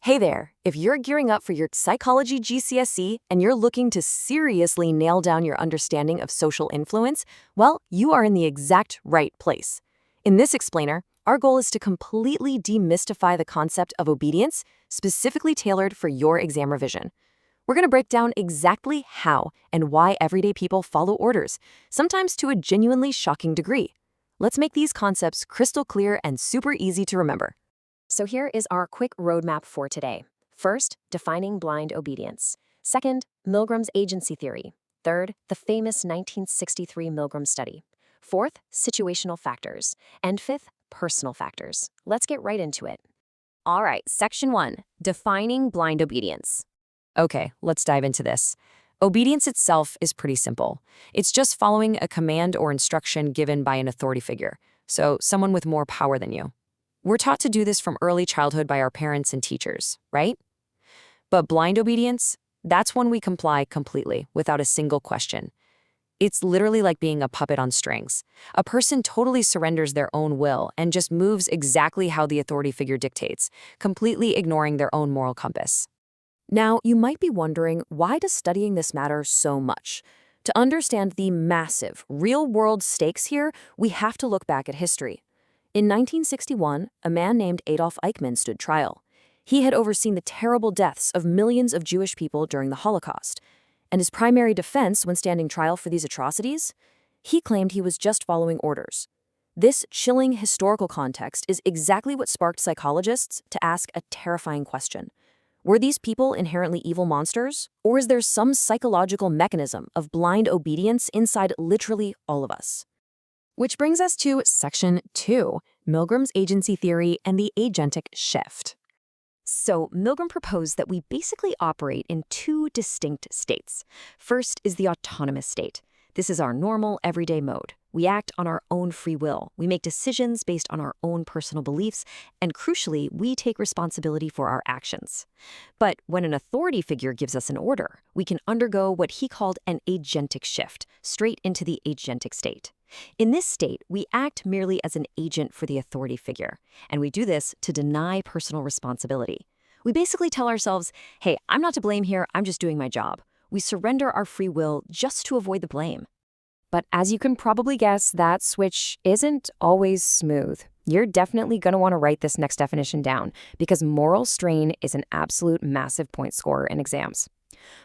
Hey there, if you're gearing up for your psychology GCSE and you're looking to seriously nail down your understanding of social influence, well, you are in the exact right place. In this explainer, our goal is to completely demystify the concept of obedience, specifically tailored for your exam revision. We're going to break down exactly how and why everyday people follow orders, sometimes to a genuinely shocking degree. Let's make these concepts crystal clear and super easy to remember. So here is our quick roadmap for today. First, defining blind obedience. Second, Milgram's agency theory. Third, the famous 1963 Milgram study. Fourth, situational factors. And fifth, personal factors. Let's get right into it. All right, Section 1, defining blind obedience. Okay, let's dive into this. Obedience itself is pretty simple. It's just following a command or instruction given by an authority figure, so someone with more power than you. We're taught to do this from early childhood by our parents and teachers, right? But blind obedience, that's when we comply completely, without a single question. It's literally like being a puppet on strings. A person totally surrenders their own will and just moves exactly how the authority figure dictates, completely ignoring their own moral compass. Now, you might be wondering, why does studying this matter so much? To understand the massive, real-world stakes here, we have to look back at history. In 1961, a man named Adolf Eichmann stood trial. He had overseen the terrible deaths of millions of Jewish people during the Holocaust. And his primary defense when standing trial for these atrocities? He claimed he was just following orders. This chilling historical context is exactly what sparked psychologists to ask a terrifying question. Were these people inherently evil monsters? Or is there some psychological mechanism of blind obedience inside literally all of us? Which brings us to Section 2, Milgram's agency theory and the agentic shift. So, Milgram proposed that we basically operate in two distinct states. First is the autonomous state. This is our normal, everyday mode. We act on our own free will. We make decisions based on our own personal beliefs, and crucially, we take responsibility for our actions. But when an authority figure gives us an order, we can undergo what he called an agentic shift, straight into the agentic state. In this state, we act merely as an agent for the authority figure, and we do this to deny personal responsibility. We basically tell ourselves, hey, I'm not to blame here, I'm just doing my job. We surrender our free will just to avoid the blame. But as you can probably guess, that switch isn't always smooth. You're definitely going to want to write this next definition down, because moral strain is an absolute massive point scorer in exams.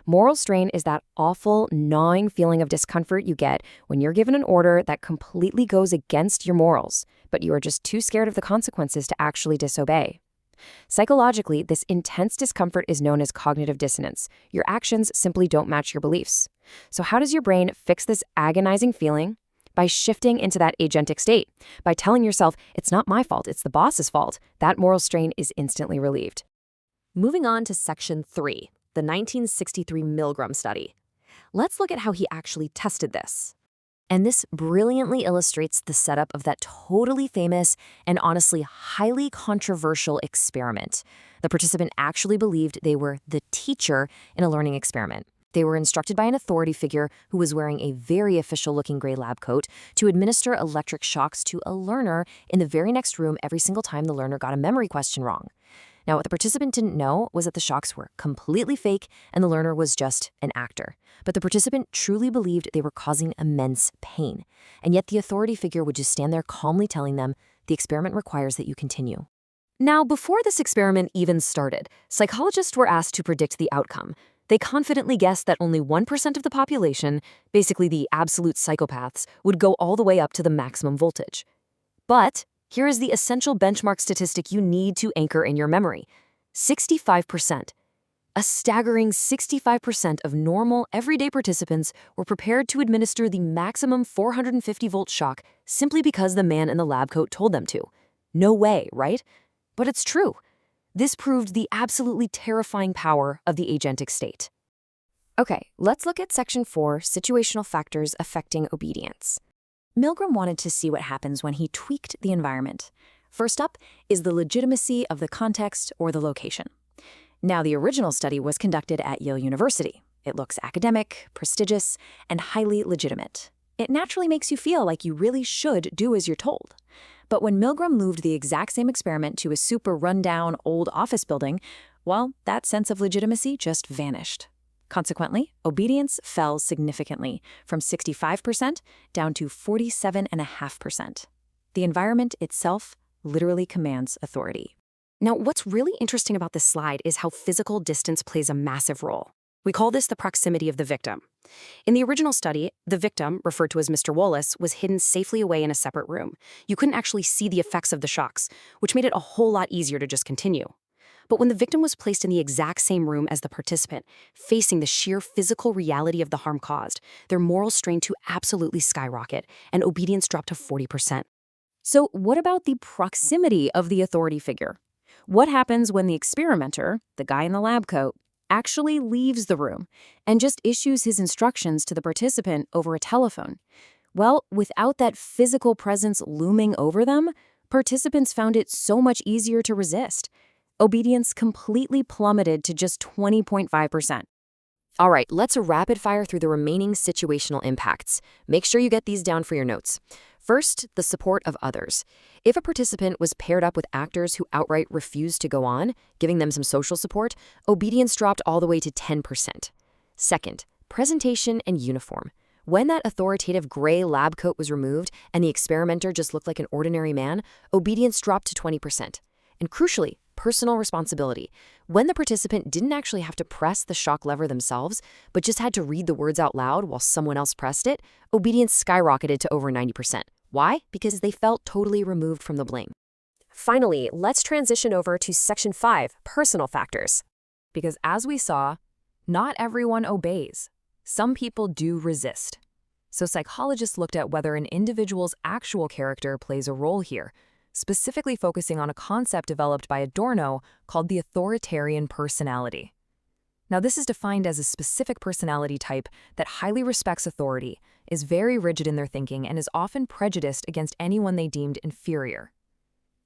Moral strain is that awful, gnawing feeling of discomfort you get when you're given an order that completely goes against your morals, but you are just too scared of the consequences to actually disobey. Psychologically, this intense discomfort is known as cognitive dissonance. Your actions simply don't match your beliefs. So how does your brain fix this agonizing feeling? By shifting into that agentic state. By telling yourself, it's not my fault, it's the boss's fault. That moral strain is instantly relieved. Moving on to Section 3, the 1963 Milgram study. Let's look at how he actually tested this. And this brilliantly illustrates the setup of that totally famous and honestly highly controversial experiment. The participant actually believed they were the teacher in a learning experiment. They were instructed by an authority figure who was wearing a very official-looking gray lab coat to administer electric shocks to a learner in the very next room every single time the learner got a memory question wrong. Now, what the participant didn't know was that the shocks were completely fake and the learner was just an actor. But the participant truly believed they were causing immense pain. And yet the authority figure would just stand there calmly telling them, the experiment requires that you continue. Now, before this experiment even started, psychologists were asked to predict the outcome. They confidently guessed that only 1% of the population, basically the absolute psychopaths, would go all the way up to the maximum voltage. But here is the essential benchmark statistic you need to anchor in your memory. 65%. A staggering 65% of normal, everyday participants were prepared to administer the maximum 450-volt shock simply because the man in the lab coat told them to. No way, right? But it's true. This proved the absolutely terrifying power of the agentic state. Okay, let's look at Section 4, situational factors affecting obedience. Milgram wanted to see what happens when he tweaked the environment. First up is the legitimacy of the context or the location. Now, the original study was conducted at Yale University. It looks academic, prestigious, and highly legitimate. It naturally makes you feel like you really should do as you're told. But when Milgram moved the exact same experiment to a super rundown old office building, Well, that sense of legitimacy just vanished. Consequently, obedience fell significantly, from 65% down to 47.5%. The environment itself literally commands authority. Now, what's really interesting about this slide is how physical distance plays a massive role. We call this the proximity of the victim. In the original study, the victim, referred to as Mr. Wallace, was hidden safely away in a separate room. You couldn't actually see the effects of the shocks, which made it a whole lot easier to just continue. But when the victim was placed in the exact same room as the participant, facing the sheer physical reality of the harm caused, their moral strain to absolutely skyrocket, and obedience dropped to 40%. So what about the proximity of the authority figure? What happens when the experimenter, the guy in the lab coat, actually leaves the room and just issues his instructions to the participant over a telephone? Well, without that physical presence looming over them, participants found it so much easier to resist. Obedience completely plummeted to just 20.5%. All right, let's rapid fire through the remaining situational impacts. Make sure you get these down for your notes. First, the support of others. If a participant was paired up with actors who outright refused to go on, giving them some social support, obedience dropped all the way to 10%. Second, presentation and uniform. When that authoritative gray lab coat was removed and the experimenter just looked like an ordinary man, obedience dropped to 20%. And crucially, personal responsibility. When the participant didn't actually have to press the shock lever themselves, but just had to read the words out loud while someone else pressed it, obedience skyrocketed to over 90%. Why? Because they felt totally removed from the blame. Finally, let's transition over to Section 5, personal factors. Because as we saw, not everyone obeys. Some people do resist. So psychologists looked at whether an individual's actual character plays a role here, specifically focusing on a concept developed by Adorno called the authoritarian personality. Now, this is defined as a specific personality type that highly respects authority, is very rigid in their thinking, and is often prejudiced against anyone they deemed inferior.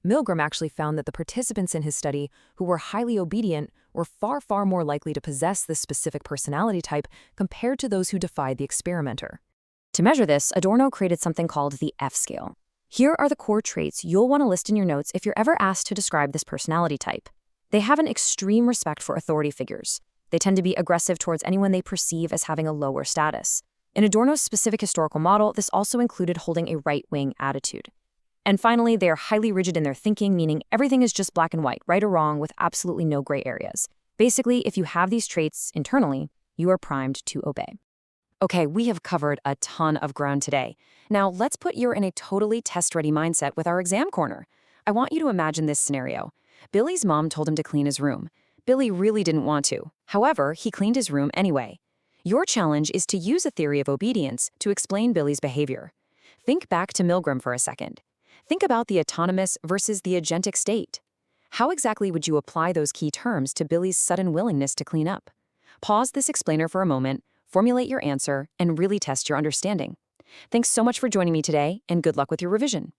Milgram actually found that the participants in his study who were highly obedient were far, far more likely to possess this specific personality type compared to those who defied the experimenter. To measure this, Adorno created something called the F scale. Here are the core traits you'll want to list in your notes if you're ever asked to describe this personality type. They have an extreme respect for authority figures. They tend to be aggressive towards anyone they perceive as having a lower status. In Adorno's specific historical model, this also included holding a right-wing attitude. And finally, they are highly rigid in their thinking, meaning everything is just black and white, right or wrong, with absolutely no gray areas. Basically, if you have these traits internally, you are primed to obey. Okay, we have covered a ton of ground today. Now, let's put you in a totally test-ready mindset with our exam corner. I want you to imagine this scenario. Billy's mom told him to clean his room. Billy really didn't want to. However, he cleaned his room anyway. Your challenge is to use a theory of obedience to explain Billy's behavior. Think back to Milgram for a second. Think about the autonomous versus the agentic state. How exactly would you apply those key terms to Billy's sudden willingness to clean up? Pause this explainer for a moment, formulate your answer, and really test your understanding. Thanks so much for joining me today, and good luck with your revision.